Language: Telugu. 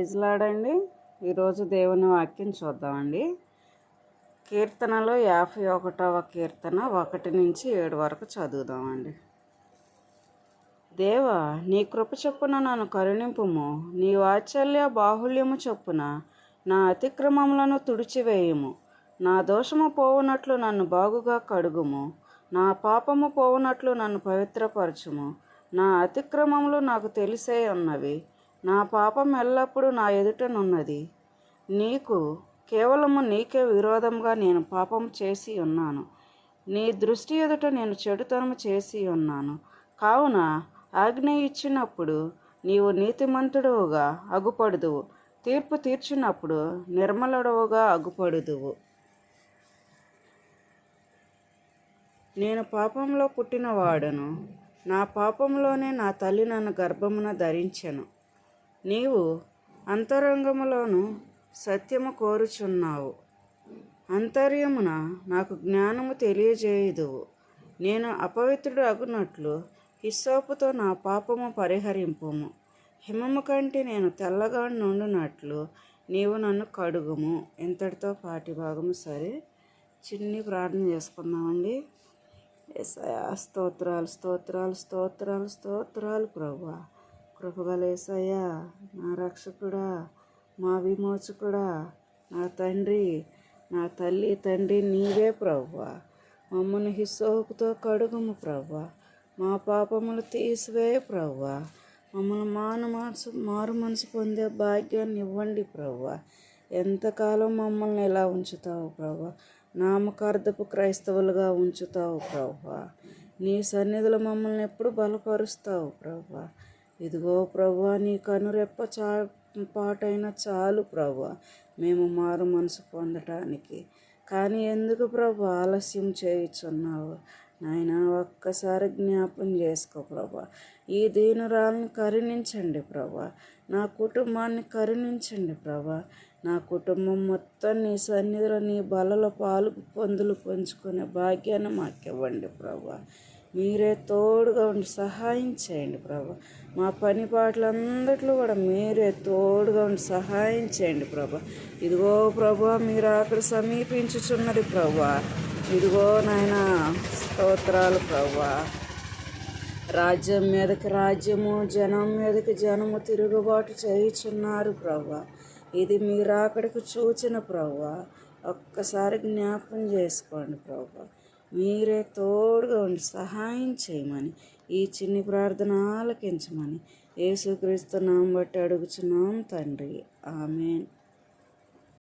ప్రైజ్ లాడండి. ఈరోజు దేవుని వాక్యం చూద్దామండి. కీర్తనలో 51వ కీర్తన 1 నుంచి 7 వరకు చదువుదామండి. దేవా, నీ కృప చొప్పున నన్ను కరుణింపుము, నీ వాత్సల్య బాహుళ్యము చొప్పున నా అతిక్రమములను తుడిచివేయుము. నా దోషము పోవునట్లు నన్ను బాగుగా కడుగుము, నా పాపము పోవునట్లు నన్ను పవిత్రపరచుము. నా అతిక్రమములు నాకు తెలిసే ఉన్నవి, నా పాపం ఎల్లప్పుడూ నా ఎదుటనున్నది. కేవలము నీకే విరోధంగా నేను పాపం చేసి ఉన్నాను, నీ దృష్టి ఎదుట నేను చెడుతనము చేసి ఉన్నాను. కావున ఆజ్ఞ ఇచ్చినప్పుడు నీవు నీతిమంతుడవుగా అగుపడుదువు, తీర్పు తీర్చినప్పుడు నిర్మలుడవుగా అగుపడుదువు. నేను పాపంలో పుట్టినవాడను, నా పాపంలోనే నా తల్లి నన్ను గర్భమున ధరించెను. నీవు అంతరంగములోను సత్యము కోరుచున్నావు, అంతర్యమున నాకు జ్ఞానము తెలియజేయుదువు. నేను అపవిత్రుడు అగునట్లు హిస్సోపుతో నా పాపము పరిహరింపుము, హిమము కంటే నేను తెల్లగా నుండునట్లు నీవు నన్ను కడుగుము. ఇంతటితో పాటి భాగము సరే. చిన్ని ప్రార్థన చేసుకుందామండి. యేసయ్యా, స్తోత్రాలు స్తోత్రాలు స్తోత్రాలు స్తోత్రాలు ప్రభువా. కృపగల యేసయ్యా, నా రక్షకుడా, మా విమోచకుడా, నా తండ్రి, నా తల్లి తండ్రి నీవే ప్రభువా. మమ్మల్ని హిస్సోపుతో కడుగుము ప్రభువా, మా పాపములు తీసివేయ ప్రభువా. మమ్మల్ని మారు మనసు పొందే భాగ్యాన్ని ఇవ్వండి ప్రభువా. ఎంతకాలం మమ్మల్ని ఇలా ఉంచుతావు ప్రభువా, నామకార్థపు క్రైస్తవులుగా ఉంచుతావు ప్రభువా. నీ సన్నిధిలో మమ్మల్ని ఎప్పుడు బలపరుస్తావు ప్రభువా. ఇదిగో ప్రభువా, నీ కనురెప్ప పాటైన చాలు ప్రభువా మేము మారు మనసు పొందటానికి. కానీ ఎందుకు ప్రభువా ఆలస్యం చేయుచున్నావు? నాయన, ఒక్కసారి జ్ఞాపం చేసుకో ప్రభువా. ఈ దీనురాలను కరుణించండి ప్రభువా, నా కుటుంబాన్ని కరుణించండి ప్రభువా. నా కుటుంబం మొత్తం నీ సన్నిధిలో నీ బలలో పొందులు పంచుకునే భాగ్యాన్ని మాకివ్వండి ప్రభువా. మీరే తోడుగా ఉండి సహాయం చేయండి ప్రభా. మా పని పాటలందరిలో కూడా మీరే తోడుగా ఉండి సహాయం చేయండి ప్రభా. ఇదిగో ప్రభా, మీరు అక్కడ సమీపించుచున్నది ప్రభా. ఇదిగో నాయన, స్తోత్రాలు ప్రభా. రాజ్యం మీదకి రాజ్యము, జనం మీదకి జనము తిరుగుబాటు చేయుచున్నారు ప్రభా. ఇది మీరు అక్కడికి చూచిన ప్రభా. ఒక్కసారి జ్ఞాపకం చేసుకోండి ప్రభా. మీరే తోడుగా ఉండి సహాయం చేయమని, ఈ చిన్ని ప్రార్థన ఆలకించమని యేసుక్రీస్తు నామం బట్టి అడుగుచున్నాం తండ్రి. ఆమేన్.